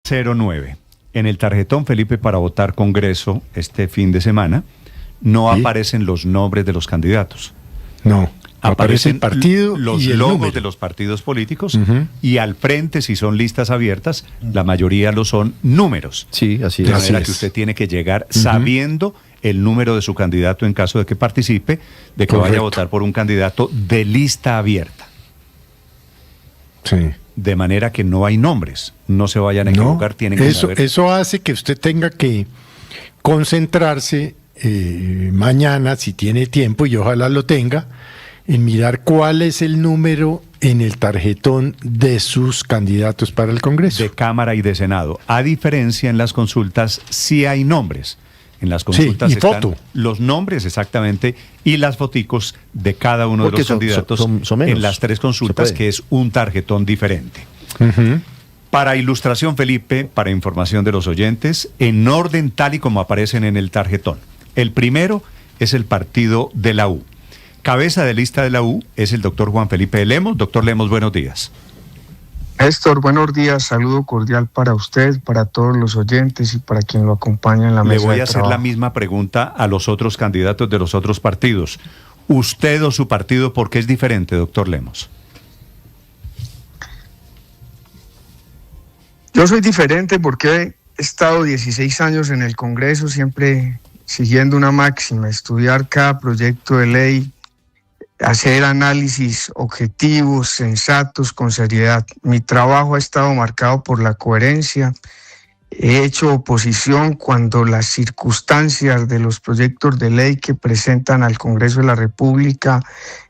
09. En el tarjetón, Felipe, para votar Congreso este fin de semana, no ¿Sí? aparecen los nombres de los candidatos. No, aparece el partido los y el logos número de los partidos políticos, Ujú. y al frente, si son listas abiertas, la mayoría lo son números. Sí, así De es. manera Así que es. usted tiene que llegar sabiendo el número de su candidato en caso de que participe, de que vaya a Correcto. votar por un candidato de lista abierta. Sí. De manera que no hay nombres, no se vayan a No, equivocar, tienen que eso, saber. eso hace que usted tenga que concentrarse mañana, si tiene tiempo, y ojalá lo tenga, en mirar cuál es el número en el tarjetón de sus candidatos para el Congreso. De Cámara y de Senado. A diferencia, en las consultas sí hay nombres. En las consultas y están foto. los nombres exactamente y las foticos de cada uno de Porque los son candidatos menos. en las tres Se consultas, puede. que es un tarjetón diferente. Ujú. Para ilustración, Felipe, para información de los oyentes, en orden tal y como aparecen en el tarjetón. El primero es el partido de la U. Cabeza de lista de la U es el doctor Juan Felipe Lemos. Doctor Lemos, buenos días. Néstor, buenos días, saludo cordial para usted, para todos los oyentes y para quien lo acompaña en la Le mesa voy de a hacer la trabajo. misma pregunta a los otros candidatos de los otros partidos. ¿Usted o su partido por qué es diferente, doctor Lemos? Yo soy diferente porque he estado 16 años en el Congreso, siempre siguiendo una máxima, estudiar cada proyecto de ley, hacer análisis objetivos, sensatos, con seriedad. Mi trabajo ha estado marcado por la coherencia. He hecho oposición cuando las circunstancias de los proyectos de ley que presentan al Congreso de la República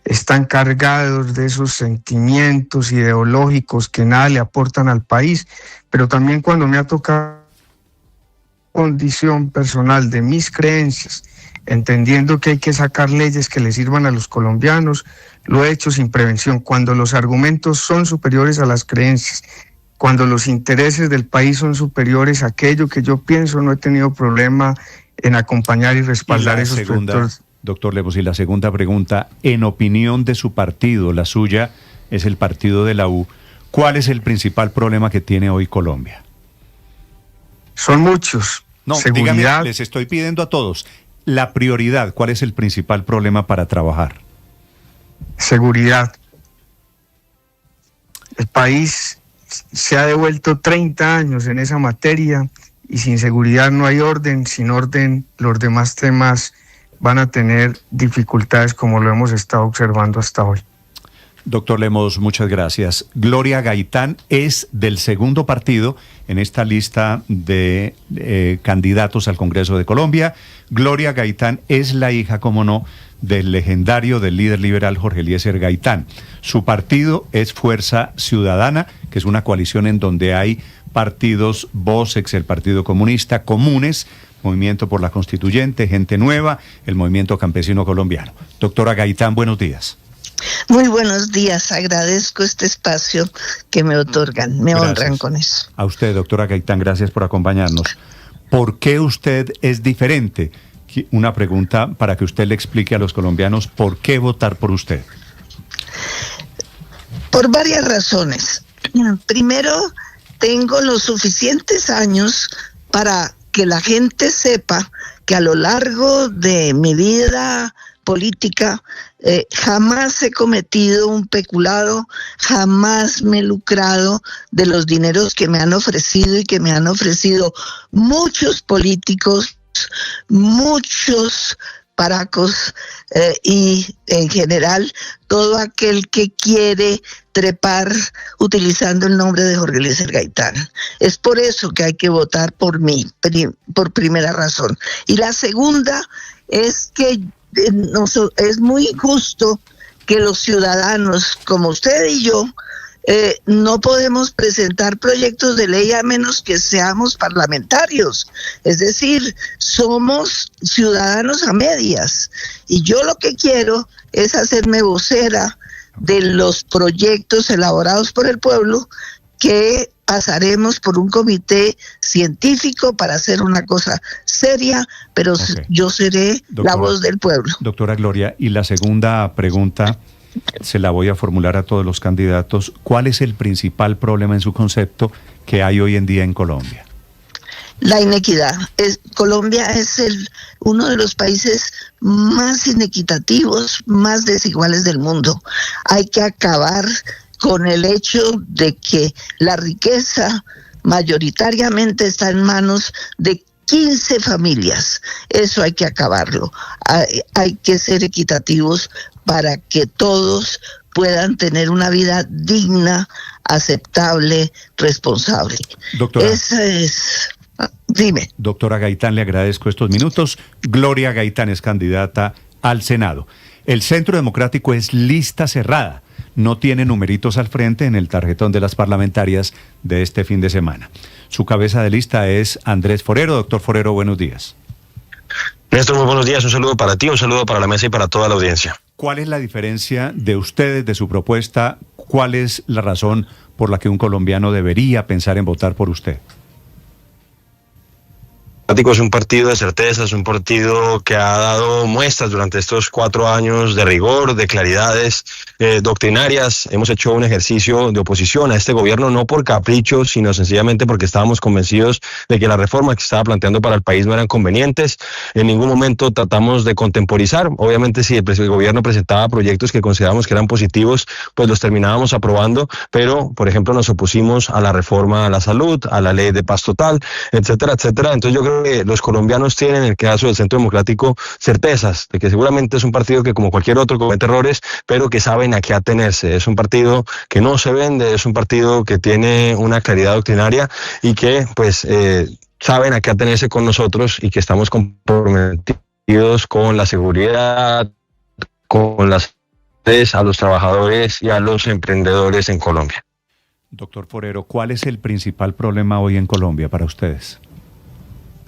están cargados de esos sentimientos ideológicos que nada le aportan al país, pero también cuando me ha tocado condición personal de mis creencias, entendiendo que hay que sacar leyes que le sirvan a los colombianos, lo he hecho sin prevención. Cuando los argumentos son superiores a las creencias, cuando los intereses del país son superiores a aquello que yo pienso, no he tenido problema en acompañar y respaldar esos proyectos. Doctor Lemos, y la segunda pregunta, en opinión de su partido, la suya es el partido de la U, ¿cuál es el principal problema que tiene hoy Colombia? Son muchos. No, Seguridad. dígame, les estoy pidiendo a todos, la prioridad, ¿cuál es el principal problema para trabajar? Seguridad. El país se ha devuelto 30 años en esa materia y sin seguridad no hay orden. Sin orden, los demás temas van a tener dificultades como lo hemos estado observando hasta hoy. Doctor Lemos, muchas gracias. Gloria Gaitán es del segundo partido en esta lista de candidatos al Congreso de Colombia. Gloria Gaitán es la hija, como no, del legendario, del líder liberal Jorge Eliezer Gaitán. Su partido es Fuerza Ciudadana, que es una coalición en donde hay partidos, Vocex, el Partido Comunista, Comunes, Movimiento por la Constituyente, Gente Nueva, el Movimiento Campesino Colombiano. Doctora Gaitán, buenos días. Muy buenos días, agradezco este espacio que me otorgan, me Gracias. honran con eso. A usted, doctora Gaitán, gracias por acompañarnos. ¿Por qué usted es diferente? Una pregunta para que usted le explique a los colombianos por qué votar por usted. Por varias razones. Primero, tengo los suficientes años para que la gente sepa que a lo largo de mi vida política jamás he cometido un peculado, jamás me he lucrado de los dineros que me han ofrecido y que me han ofrecido muchos políticos, muchos paracos y en general todo aquel que quiere trepar utilizando el nombre de Jorge Eliezer Gaitán. Es por eso que hay que votar por mí, por primera razón. Y la segunda es que es muy injusto que los ciudadanos como usted y yo no podemos presentar proyectos de ley a menos que seamos parlamentarios. Es decir, somos ciudadanos a medias. Y yo lo que quiero es hacerme vocera de los proyectos elaborados por el pueblo que pasaremos por un comité científico para hacer una cosa seria, pero yo seré la voz del pueblo. Doctora Gloria, y la segunda pregunta se la voy a formular a todos los candidatos. ¿Cuál es el principal problema en su concepto que hay hoy en día en Colombia? La inequidad. Colombia es uno de los países más inequitativos, más desiguales del mundo. Hay que acabar con el hecho de que la riqueza mayoritariamente está en manos de 15 familias. Eso hay que acabarlo. Hay que ser equitativos para que todos puedan tener una vida digna, aceptable, responsable. Doctora. Esa es... Dime. Doctora Gaitán, le agradezco estos minutos. Gloria Gaitán es candidata al Senado. El Centro Democrático es lista cerrada. No tiene numeritos al frente en el tarjetón de las parlamentarias de este fin de semana. Su cabeza de lista es Andrés Forero. Doctor Forero, buenos días. Néstor, muy buenos días. Un saludo para ti, un saludo para la mesa y para toda la audiencia. ¿Cuál es la diferencia de ustedes, de su propuesta? ¿Cuál es la razón por la que un colombiano debería pensar en votar por usted? Es un partido de certezas, un partido que ha dado muestras durante estos 4 años de rigor, de claridades doctrinarias. Hemos hecho un ejercicio de oposición a este gobierno, no por capricho, sino sencillamente porque estábamos convencidos de que las reformas que estaba planteando para el país no eran convenientes. En ningún momento tratamos de contemporizar. Obviamente, si el gobierno presentaba proyectos que considerábamos que eran positivos, pues los terminábamos aprobando, pero, por ejemplo, nos opusimos a la reforma a la salud, a la ley de paz total, etcétera, etcétera. Entonces yo creo que los colombianos tienen, en el caso del Centro Democrático, certezas de que seguramente es un partido que, como cualquier otro, comete errores, pero que saben a qué atenerse. Es un partido que no se vende, es un partido que tiene una claridad doctrinaria y que, pues, saben a qué atenerse con nosotros y que estamos comprometidos con la seguridad, con las a los trabajadores y a los emprendedores en Colombia. Doctor Forero, ¿cuál es el principal problema hoy en Colombia para ustedes?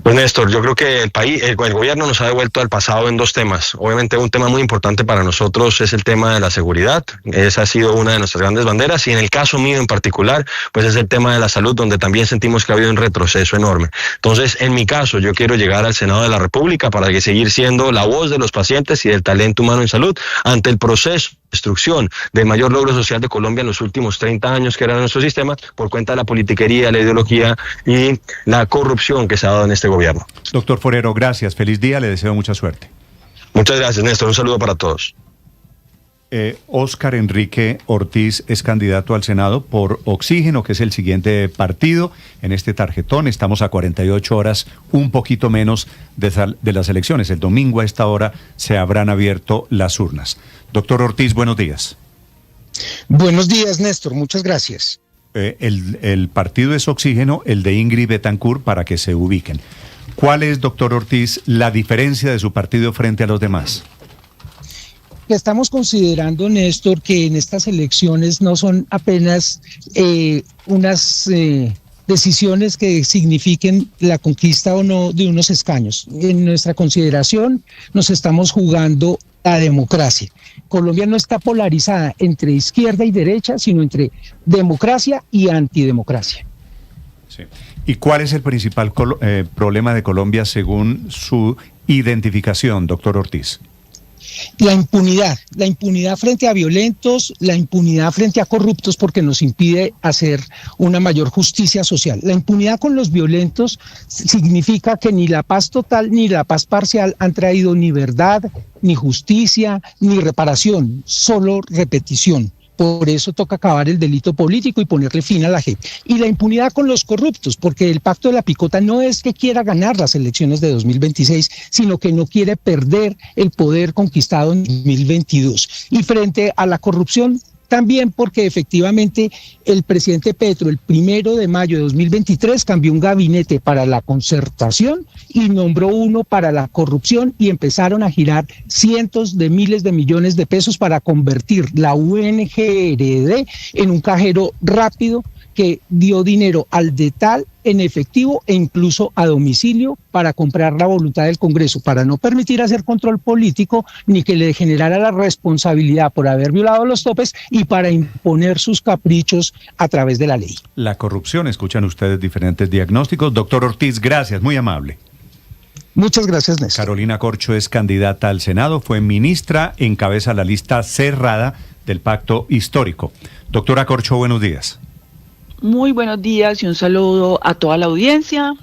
Pues Néstor, yo creo que el gobierno nos ha devuelto al pasado en 2 temas. Obviamente un tema muy importante para nosotros es el tema de la seguridad. Esa ha sido una de nuestras grandes banderas y en el caso mío en particular, pues es el tema de la salud, donde también sentimos que ha habido un retroceso enorme. Entonces, en mi caso, yo quiero llegar al Senado de la República para que seguir siendo la voz de los pacientes y del talento humano en salud ante el proceso de destrucción del mayor logro social de Colombia en los últimos 30 años, que era nuestro sistema, por cuenta de la politiquería, la ideología y la corrupción que se ha dado en este gobierno. Doctor Forero, gracias. Feliz día. Le deseo mucha suerte. Muchas gracias, Néstor. Un saludo para todos. Óscar Enrique Ortiz es candidato al Senado por Oxígeno, que es el siguiente partido en este tarjetón. Estamos a 48 horas, un poquito menos de las elecciones. El domingo a esta hora se habrán abierto las urnas. Doctor Ortiz, buenos días. Buenos días, Néstor. Muchas gracias. El partido es Oxígeno, el de Ingrid Betancourt, para que se ubiquen. ¿Cuál es, doctor Ortiz, la diferencia de su partido frente a los demás? Estamos considerando, Néstor, que en estas elecciones no son apenas unas decisiones que signifiquen la conquista o no de unos escaños. En nuestra consideración nos estamos jugando la democracia. Colombia no está polarizada entre izquierda y derecha, sino entre democracia y antidemocracia. Sí. ¿Y cuál es el principal problema de Colombia según su identificación, doctor Ortiz? La impunidad frente a violentos, la impunidad frente a corruptos, porque nos impide hacer una mayor justicia social. La impunidad con los violentos significa que ni la paz total ni la paz parcial han traído ni verdad, ni justicia, ni reparación, solo repetición. Por eso toca acabar el delito político y ponerle fin a la JEP. Y la impunidad con los corruptos, porque el pacto de la picota no es que quiera ganar las elecciones de 2026, sino que no quiere perder el poder conquistado en 2022. Y frente a la corrupción, también porque efectivamente el presidente Petro, el 1 de mayo de 2023, cambió un gabinete para la concertación y nombró uno para la corrupción y empezaron a girar cientos de miles de millones de pesos para convertir la UNGRD en un cajero rápido que dio dinero al DETAL en efectivo e incluso a domicilio para comprar la voluntad del Congreso, para no permitir hacer control político ni que le generara la responsabilidad por haber violado los topes y para imponer sus caprichos a través de la ley. La corrupción, escuchan ustedes diferentes diagnósticos. Doctor Ortiz, gracias, muy amable. Muchas gracias, Néstor. Carolina Corcho es candidata al Senado, fue ministra, encabeza la lista cerrada del Pacto Histórico. Doctora Corcho, buenos días. Muy buenos días y un saludo a toda la audiencia.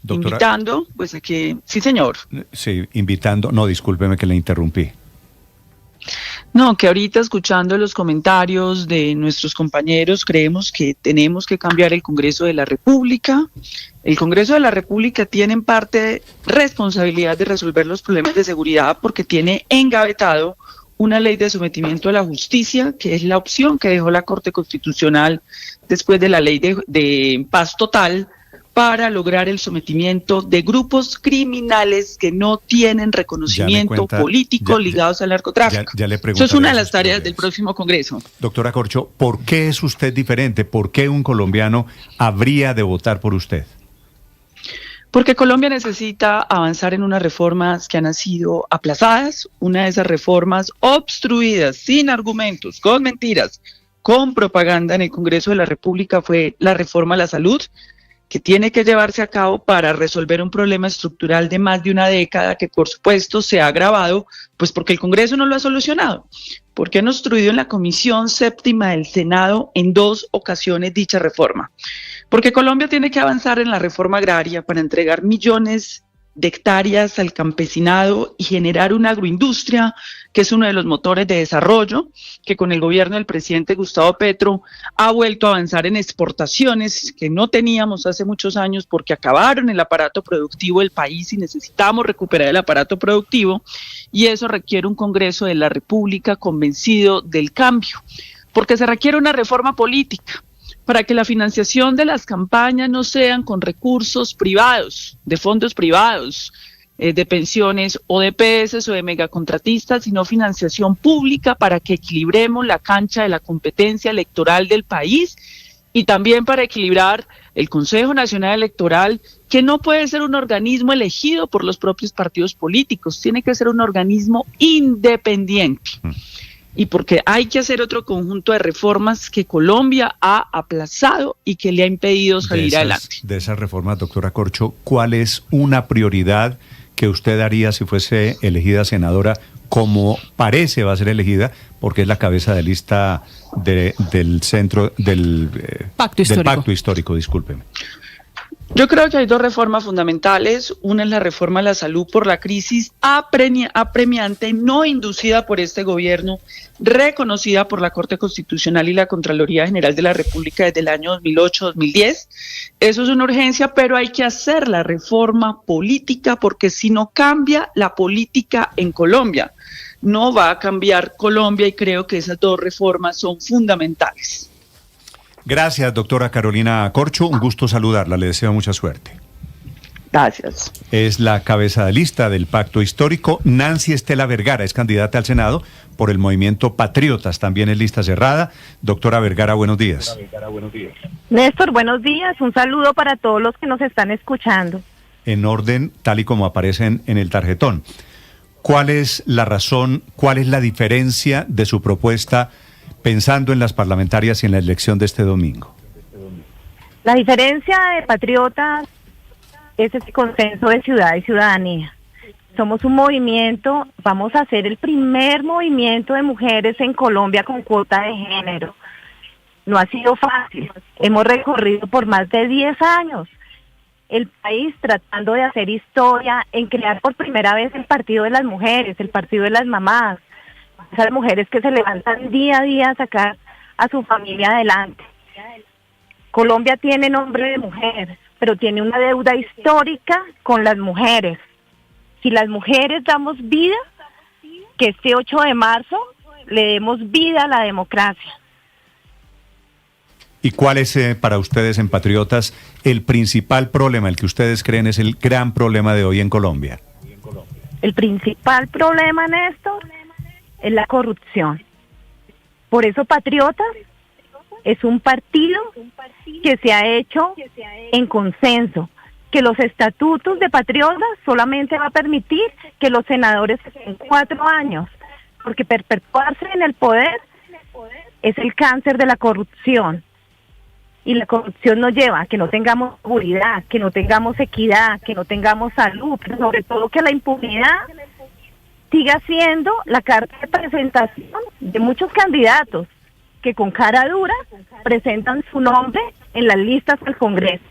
Doctora, invitando, pues a que... Sí, señor. Sí, invitando... No, discúlpeme que le interrumpí. No, que ahorita escuchando los comentarios de nuestros compañeros, creemos que tenemos que cambiar el Congreso de la República. El Congreso de la República tiene en parte responsabilidad de resolver los problemas de seguridad porque tiene engavetado una ley de sometimiento a la justicia, que es la opción que dejó la Corte Constitucional después de la ley de paz total, para lograr el sometimiento de grupos criminales que no tienen reconocimiento político ligados al narcotráfico. Eso es una de las tareas del próximo Congreso. Doctora Corcho, ¿por qué es usted diferente? ¿Por qué un colombiano habría de votar por usted? Porque Colombia necesita avanzar en unas reformas que han sido aplazadas, una de esas reformas obstruidas, sin argumentos, con mentiras, con propaganda en el Congreso de la República fue la reforma a la salud, que tiene que llevarse a cabo para resolver un problema estructural de más de una década que por supuesto se ha agravado, pues porque el Congreso no lo ha solucionado, porque han obstruido en la Comisión Séptima del Senado en 2 ocasiones dicha reforma, porque Colombia tiene que avanzar en la reforma agraria para entregar millones de hectáreas al campesinado y generar una agroindustria que es uno de los motores de desarrollo, que con el gobierno del presidente Gustavo Petro ha vuelto a avanzar en exportaciones que no teníamos hace muchos años porque acabaron el aparato productivo del país y necesitamos recuperar el aparato productivo, y eso requiere un Congreso de la República convencido del cambio, porque se requiere una reforma política para que la financiación de las campañas no sean con recursos privados, de fondos privados, de pensiones o de EPS o de megacontratistas, sino financiación pública para que equilibremos la cancha de la competencia electoral del país y también para equilibrar el Consejo Nacional Electoral, que no puede ser un organismo elegido por los propios partidos políticos, tiene que ser un organismo independiente. Y porque hay que hacer otro conjunto de reformas que Colombia ha aplazado y que le ha impedido salir adelante. De esas reformas, doctora Corcho, ¿cuál es una prioridad que usted haría si fuese elegida senadora, como parece va a ser elegida, porque es la cabeza de lista del centro del Pacto Histórico, discúlpeme? Yo creo que hay 2 reformas fundamentales. Una es la reforma a la salud por la crisis apremiante, no inducida por este gobierno, reconocida por la Corte Constitucional y la Contraloría General de la República desde el año 2008-2010. Eso es una urgencia, pero hay que hacer la reforma política, porque si no cambia la política en Colombia, no va a cambiar Colombia, y creo que esas 2 reformas son fundamentales. Gracias, doctora Carolina Corcho. Un gusto saludarla. Le deseo mucha suerte. Gracias. Es la cabeza de lista del Pacto Histórico. Nancy Estela Vergara es candidata al Senado por el Movimiento Patriotas. También es lista cerrada. Doctora Vergara, buenos días. Néstor, buenos días. Un saludo para todos los que nos están escuchando. En orden, tal y como aparecen en el tarjetón. ¿Cuál es la razón, cuál es la diferencia de su propuesta pensando en las parlamentarias y en la elección de este domingo? La diferencia de Patriotas es ese consenso de ciudad y ciudadanía. Somos un movimiento, vamos a ser el primer movimiento de mujeres en Colombia con cuota de género. No ha sido fácil, hemos recorrido por más de 10 años el país tratando de hacer historia, en crear por primera vez el Partido de las Mujeres, el Partido de las Mamás, esas mujeres que se levantan día a día a sacar a su familia adelante. Colombia tiene nombre de mujer, pero tiene una deuda histórica con las mujeres. Si las mujeres damos vida, que este 8 de marzo le demos vida a la democracia. ¿Y cuál es para ustedes en Patriotas el principal problema, el que ustedes creen es el gran problema de hoy en Colombia? El principal problema, Néstor, es la corrupción. Por eso Patriotas es un partido que se ha hecho en consenso, que los estatutos de Patriotas solamente va a permitir que los senadores estén 4 años, porque perpetuarse en el poder es el cáncer de la corrupción. Y la corrupción nos lleva a que no tengamos seguridad, que no tengamos equidad, que no tengamos salud, pero sobre todo que la impunidad sigue siendo la carta de presentación de muchos candidatos que con cara dura presentan su nombre en las listas del Congreso.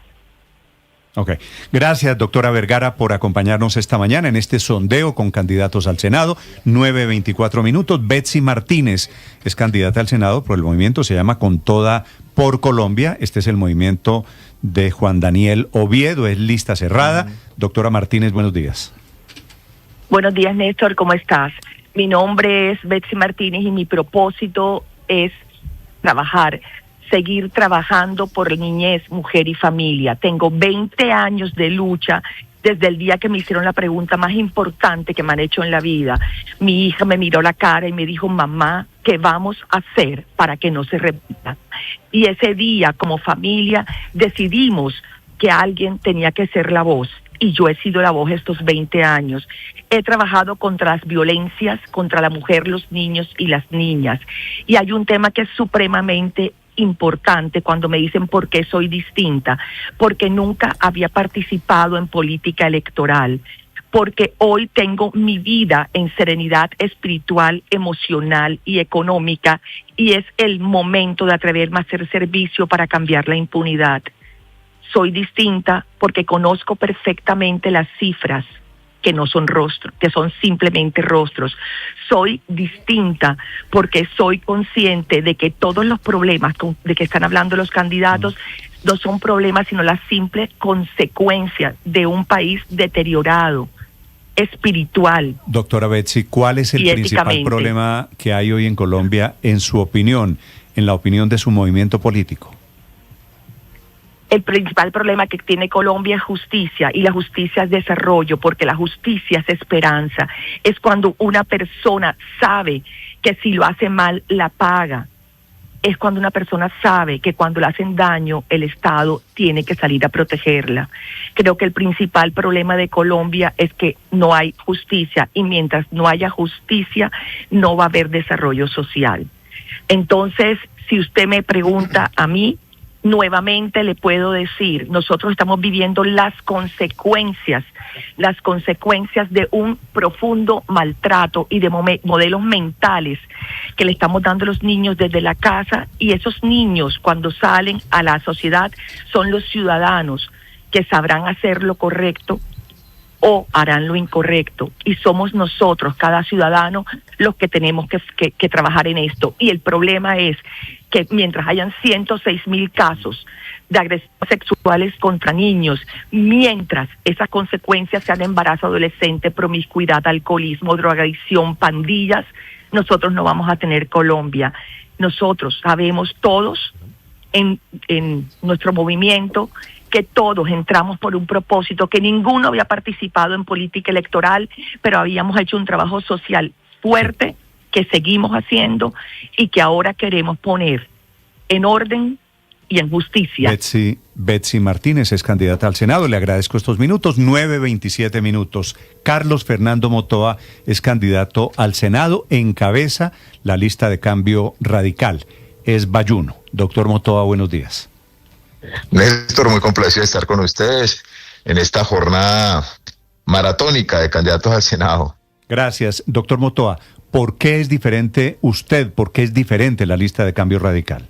Ok. Gracias, doctora Vergara, por acompañarnos esta mañana en este sondeo con candidatos al Senado. 9:24 minutos. Betsy Martínez es candidata al Senado por el movimiento, se llama Con Toda por Colombia. Este es el movimiento de Juan Daniel Oviedo, es lista cerrada. Doctora Martínez, buenos días. Buenos días, Néstor, ¿cómo estás? Mi nombre es Betsy Martínez y mi propósito es seguir trabajando por niñez, mujer y familia. Tengo 20 años de lucha desde el día que me hicieron la pregunta más importante que me han hecho en la vida. Mi hija me miró la cara y me dijo, mamá, ¿qué vamos a hacer para que no se repita? Y ese día, como familia, decidimos que alguien tenía que ser la voz. Y yo he sido la voz estos 20 años. He trabajado contra las violencias, contra la mujer, los niños y las niñas. Y hay un tema que es supremamente importante cuando me dicen por qué soy distinta, porque nunca había participado en política electoral, porque hoy tengo mi vida en serenidad espiritual, emocional y económica, y es el momento de atreverme a hacer servicio para cambiar la impunidad. Soy distinta porque conozco perfectamente las cifras, que no son rostros, que son simplemente rostros. Soy distinta porque soy consciente de que todos los problemas de que están hablando los candidatos no son problemas, sino la simple consecuencia de un país deteriorado, espiritual. Doctora Betsy, ¿cuál es el principal problema que hay hoy en Colombia, en su opinión, en la opinión de su movimiento político? El principal problema que tiene Colombia es justicia, y la justicia es desarrollo, porque la justicia es esperanza. Es cuando una persona sabe que si lo hace mal, la paga. Es cuando una persona sabe que cuando le hacen daño, el Estado tiene que salir a protegerla. Creo que el principal problema de Colombia es que no hay justicia, y mientras no haya justicia, no va a haber desarrollo social. Entonces, si usted me pregunta a mí, nuevamente le puedo decir, nosotros estamos viviendo las consecuencias de un profundo maltrato y de modelos mentales que le estamos dando a los niños desde la casa, y esos niños cuando salen a la sociedad son los ciudadanos que sabrán hacer lo correcto o harán lo incorrecto, y somos nosotros, cada ciudadano, los que tenemos que trabajar en esto. Y el problema es que mientras hayan 106,000 casos de agresiones sexuales contra niños, mientras esas consecuencias sean embarazo adolescente, promiscuidad, alcoholismo, drogadicción, pandillas, nosotros no vamos a tener Colombia. Nosotros sabemos todos en nuestro movimiento que todos entramos por un propósito, que ninguno había participado en política electoral, pero habíamos hecho un trabajo social fuerte que seguimos haciendo y que ahora queremos poner en orden y en justicia. Betsy Martínez es candidata al Senado. Le agradezco estos minutos. 9:27 minutos. Carlos Fernando Motoa es candidato al Senado. Encabeza la lista de Cambio Radical. Es Bayuno. Doctor Motoa, buenos días. Néstor, muy complacido de estar con ustedes en esta jornada maratónica de candidatos al Senado. Gracias. Doctor Motoa, ¿por qué es diferente usted? ¿Por qué es diferente la lista de Cambio Radical?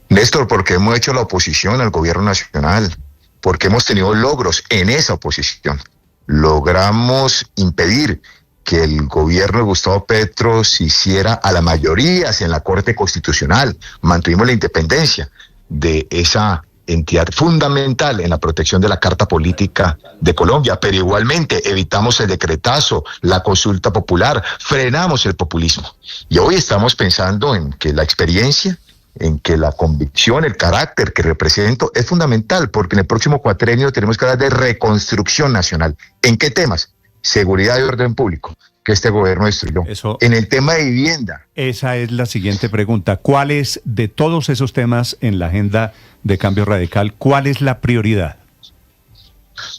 Néstor, porque hemos hecho la oposición al gobierno nacional, porque hemos tenido logros en esa oposición. Logramos impedir que el gobierno de Gustavo Petro se hiciera a la mayoría en la Corte Constitucional. Mantuvimos la independencia de esa entidad fundamental en la protección de la Carta Política de Colombia, pero igualmente evitamos el decretazo, la consulta popular, frenamos el populismo. Y hoy estamos pensando en que la experiencia, en que la convicción, el carácter que represento es fundamental, porque en el próximo cuatrenio tenemos que hablar de reconstrucción nacional. ¿En qué temas? Seguridad y orden público, que este gobierno destruyó. En el tema de vivienda. Esa es la siguiente pregunta. ¿Cuál es, de todos esos temas en la agenda de Cambio Radical, cuál es la prioridad?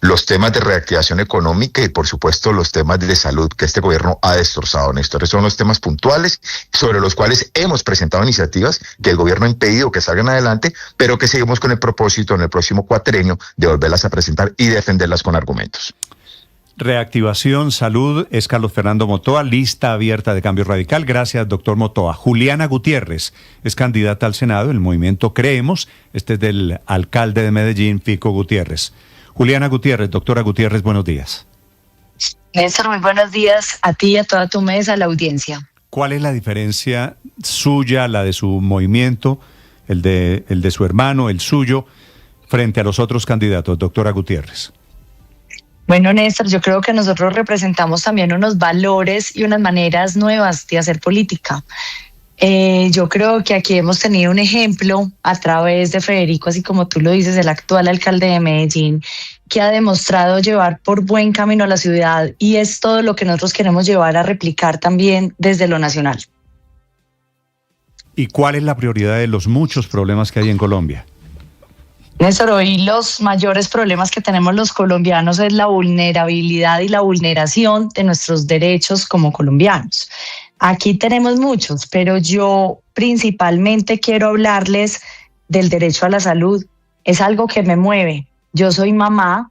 Los temas de reactivación económica y, por supuesto, los temas de salud que este gobierno ha destrozado, Néstor. Esos son los temas puntuales sobre los cuales hemos presentado iniciativas que el gobierno ha impedido que salgan adelante, pero que seguimos con el propósito en el próximo cuatrenio de volverlas a presentar y defenderlas con argumentos. Reactivación Salud es Carlos Fernando Motoa, lista abierta de Cambio Radical. Gracias, doctor Motoa. Juliana Gutiérrez es candidata al Senado, el movimiento Creemos. Este es del alcalde de Medellín, Fico Gutiérrez. Juliana Gutiérrez, doctora Gutiérrez, buenos días. Néstor, muy buenos días a ti y a toda tu mesa, a la audiencia. ¿Cuál es la diferencia suya, la de su movimiento, el de su hermano, el suyo, frente a los otros candidatos, doctora Gutiérrez? Bueno, Néstor, yo creo que nosotros representamos también unos valores y unas maneras nuevas de hacer política. Yo creo que aquí hemos tenido un ejemplo a través de Federico, así como tú lo dices, el actual alcalde de Medellín, que ha demostrado llevar por buen camino a la ciudad, y es todo lo que nosotros queremos llevar a replicar también desde lo nacional. ¿Y cuál es la prioridad de los muchos problemas que hay en Colombia? Néstor, hoy los mayores problemas que tenemos los colombianos es la vulnerabilidad y la vulneración de nuestros derechos como colombianos. Aquí tenemos muchos, pero yo principalmente quiero hablarles del derecho a la salud. Es algo que me mueve. Yo soy mamá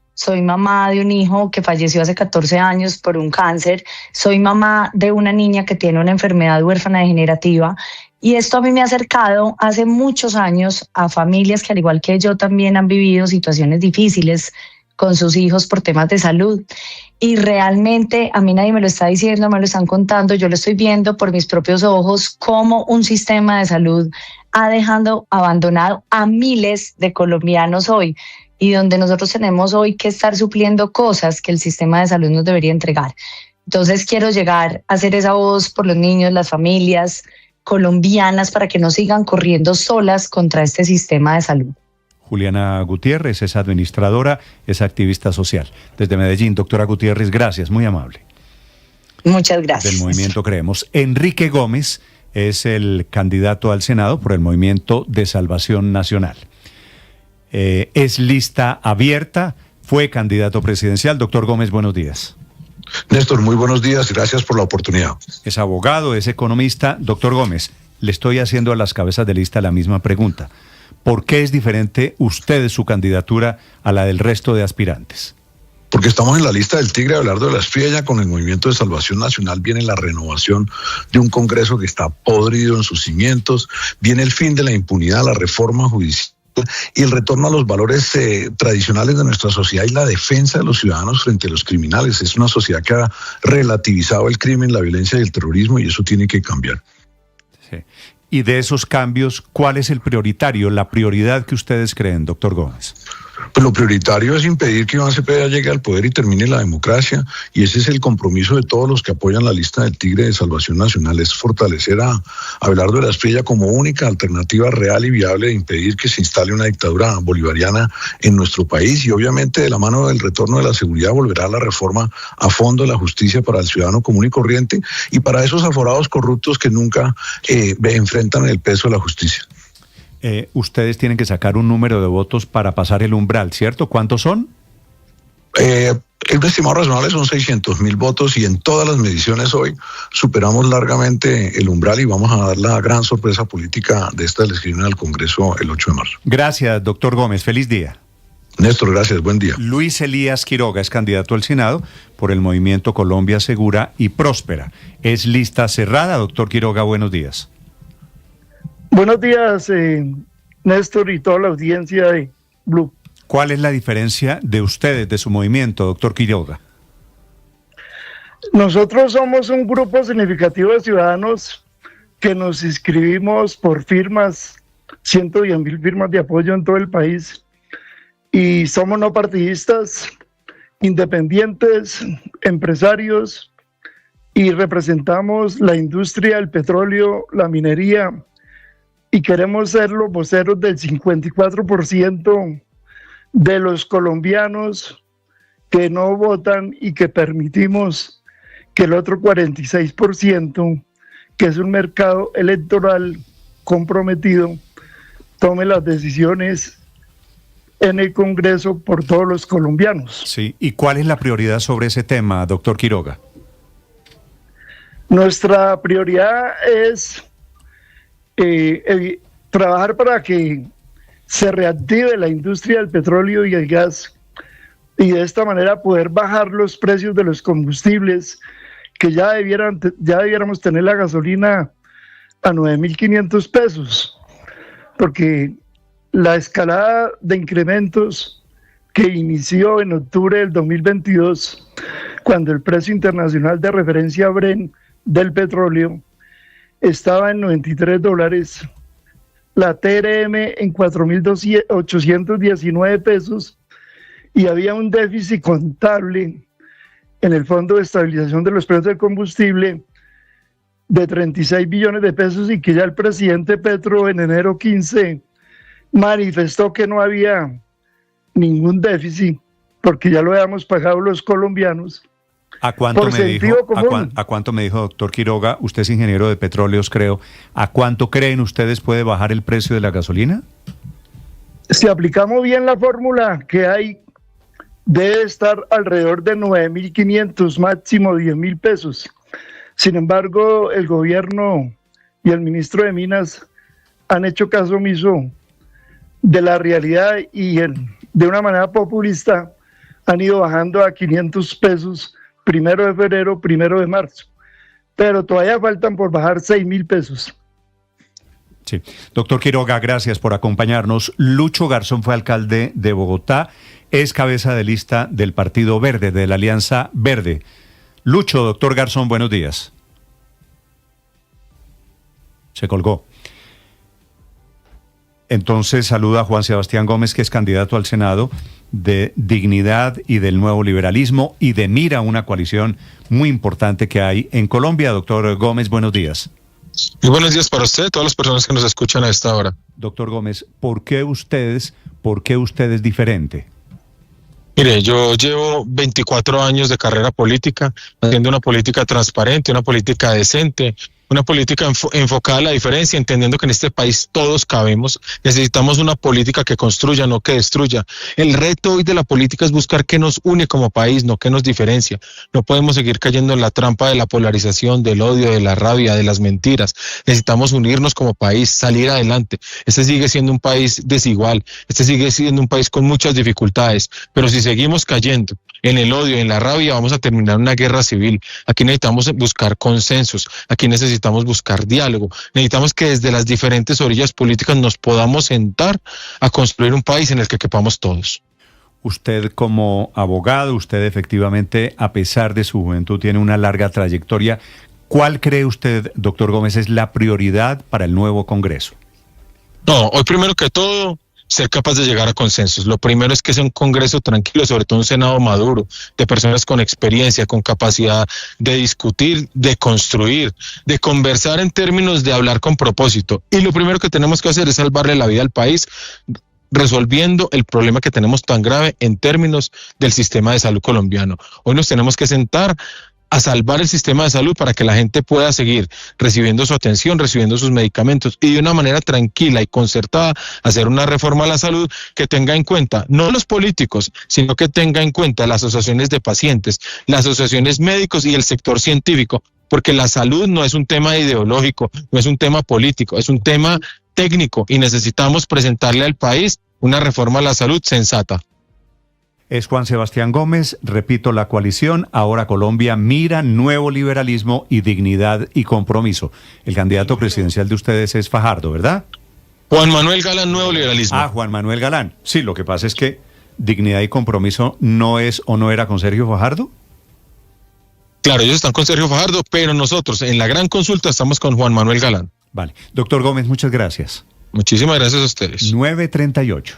de un hijo que falleció hace 14 años por un cáncer. Soy mamá de una niña que tiene una enfermedad huérfana degenerativa. Y esto a mí me ha acercado hace muchos años a familias que, al igual que yo, también han vivido situaciones difíciles con sus hijos por temas de salud. Y realmente a mí nadie me lo está diciendo, me lo están contando. Yo lo estoy viendo por mis propios ojos, cómo un sistema de salud ha dejado abandonado a miles de colombianos hoy, y donde nosotros tenemos hoy que estar supliendo cosas que el sistema de salud nos debería entregar. Entonces quiero llegar a ser esa voz por los niños, las familias colombianas, para que no sigan corriendo solas contra este sistema de salud. Juliana Gutiérrez es administradora, es activista social. Desde Medellín, doctora Gutiérrez, gracias, muy amable. Muchas gracias. Del movimiento Creemos. Enrique Gómez es el candidato al Senado por el Movimiento de Salvación Nacional. Es lista abierta, fue candidato presidencial. Doctor Gómez, buenos días. Néstor, muy buenos días, gracias por la oportunidad. Es abogado, es economista. Doctor Gómez, le estoy haciendo a las cabezas de lista la misma pregunta. ¿Por qué es diferente usted, su candidatura, a la del resto de aspirantes? Porque estamos en la lista del Tigre Abelardo de la Espriella. Con el Movimiento de Salvación Nacional viene la renovación de un Congreso que está podrido en sus cimientos, viene el fin de la impunidad, la reforma judicial y el retorno a los valores tradicionales de nuestra sociedad y la defensa de los ciudadanos frente a los criminales. Es una sociedad que ha relativizado el crimen, la violencia y el terrorismo, y eso tiene que cambiar. Sí. Y de esos cambios, ¿cuál es el prioritario, la prioridad que ustedes creen, doctor Gómez? Pues lo prioritario es impedir que Iván Cepeda llegue al poder y termine la democracia, y ese es el compromiso de todos los que apoyan la lista del Tigre de Salvación Nacional, es fortalecer a Abelardo de la Espriella como única alternativa real y viable de impedir que se instale una dictadura bolivariana en nuestro país, y obviamente de la mano del retorno de la seguridad volverá la reforma a fondo de la justicia para el ciudadano común y corriente y para esos aforados corruptos que nunca enfrentan el peso de la justicia. Ustedes tienen que sacar un número de votos para pasar el umbral, ¿cierto? ¿Cuántos son? El estimado razonable son 600.000 votos, y en todas las mediciones hoy superamos largamente el umbral y vamos a dar la gran sorpresa política de esta elección al Congreso el 8 de marzo. Gracias, doctor Gómez. Feliz día. Néstor, gracias. Buen día. Luis Elías Quiroga es candidato al Senado por el Movimiento Colombia Segura y Próspera. Es lista cerrada. Doctor Quiroga, buenos días. Buenos días, Néstor, y toda la audiencia de Blue. ¿Cuál es la diferencia de ustedes, de su movimiento, doctor Quiroga? Nosotros somos un grupo significativo de ciudadanos que nos inscribimos por firmas, 110.000 firmas de apoyo en todo el país, y somos no partidistas, independientes, empresarios, y representamos la industria del petróleo, la minería, y queremos ser los voceros del 54% de los colombianos que no votan y que permitimos que el otro 46%, que es un mercado electoral comprometido, tome las decisiones en el Congreso por todos los colombianos. Sí, ¿y cuál es la prioridad sobre ese tema, doctor Quiroga? Nuestra prioridad es trabajar para que se reactive la industria del petróleo y el gas, y de esta manera poder bajar los precios de los combustibles, que ya debiéramos tener la gasolina a 9.500 pesos, porque la escalada de incrementos que inició en octubre del 2022, cuando el precio internacional de referencia Brent del petróleo estaba en $93, la TRM en 4.819 pesos, y había un déficit contable en el Fondo de Estabilización de los Precios del Combustible de 36 billones de pesos, y que ya el presidente Petro en enero 15 manifestó que no había ningún déficit porque ya lo habíamos pagado los colombianos. ¿A cuánto me dijo, doctor Quiroga? Usted es ingeniero de petróleos, creo. ¿A cuánto creen ustedes puede bajar el precio de la gasolina? Si aplicamos bien la fórmula que hay, debe estar alrededor de 9.500, máximo 10.000 pesos. Sin embargo, el gobierno y el ministro de Minas han hecho caso omiso de la realidad y de una manera populista han ido bajando a 500 pesos 1 de febrero, 1 de marzo. Pero todavía faltan por bajar 6.000 pesos. Sí. Doctor Quiroga, gracias por acompañarnos. Lucho Garzón fue alcalde de Bogotá, es cabeza de lista del Partido Verde, de la Alianza Verde. Lucho, doctor Garzón, buenos días. Se colgó. Entonces saluda a Juan Sebastián Gómez, que es candidato al Senado de Dignidad y del Nuevo Liberalismo, y de Mira, una coalición muy importante que hay en Colombia. Doctor Gómez, buenos días. Muy buenos días para usted, todas las personas que nos escuchan a esta hora. Doctor Gómez, ¿por qué usted es diferente? Mire, yo llevo 24 años de carrera política, haciendo una política transparente, una política decente, una política enfocada a la diferencia, entendiendo que en este país todos cabemos. Necesitamos una política que construya, no que destruya. El reto hoy de la política es buscar qué nos une como país, no qué nos diferencia. No podemos seguir cayendo en la trampa de la polarización, del odio, de la rabia, de las mentiras. Necesitamos unirnos como país, salir adelante. Este sigue siendo un país desigual, este sigue siendo un país con muchas dificultades, pero si seguimos cayendo en el odio, en la rabia, vamos a terminar una guerra civil. Aquí necesitamos buscar consensos, aquí necesitamos buscar diálogo, necesitamos que desde las diferentes orillas políticas nos podamos sentar a construir un país en el que quepamos todos. Usted como abogado, usted efectivamente, a pesar de su juventud, tiene una larga trayectoria. ¿Cuál cree usted, doctor Gómez, es la prioridad para el nuevo Congreso? No, hoy primero que todo, ser capaz de llegar a consensos. Lo primero es que sea un Congreso tranquilo, sobre todo un Senado maduro, de personas con experiencia, con capacidad de discutir, de construir, de conversar en términos de hablar con propósito. Y lo primero que tenemos que hacer es salvarle la vida al país, resolviendo el problema que tenemos tan grave en términos del sistema de salud colombiano. Hoy nos tenemos que sentar a salvar el sistema de salud para que la gente pueda seguir recibiendo su atención, recibiendo sus medicamentos, y de una manera tranquila y concertada hacer una reforma a la salud que tenga en cuenta no los políticos, sino que tenga en cuenta las asociaciones de pacientes, las asociaciones médicos y el sector científico, porque la salud no es un tema ideológico, no es un tema político, es un tema técnico, y necesitamos presentarle al país una reforma a la salud sensata. Es Juan Sebastián Gómez, repito, la coalición Ahora Colombia, Mira, Nuevo Liberalismo y Dignidad y Compromiso. El candidato presidencial de ustedes es Fajardo, ¿verdad? Juan Manuel Galán, Nuevo Liberalismo. Ah, Juan Manuel Galán. Sí, lo que pasa es que Dignidad y Compromiso no es o no era con Sergio Fajardo. Claro, ellos están con Sergio Fajardo, pero nosotros en la gran consulta estamos con Juan Manuel Galán. Vale. Doctor Gómez, muchas gracias. Muchísimas gracias a ustedes. 9:38.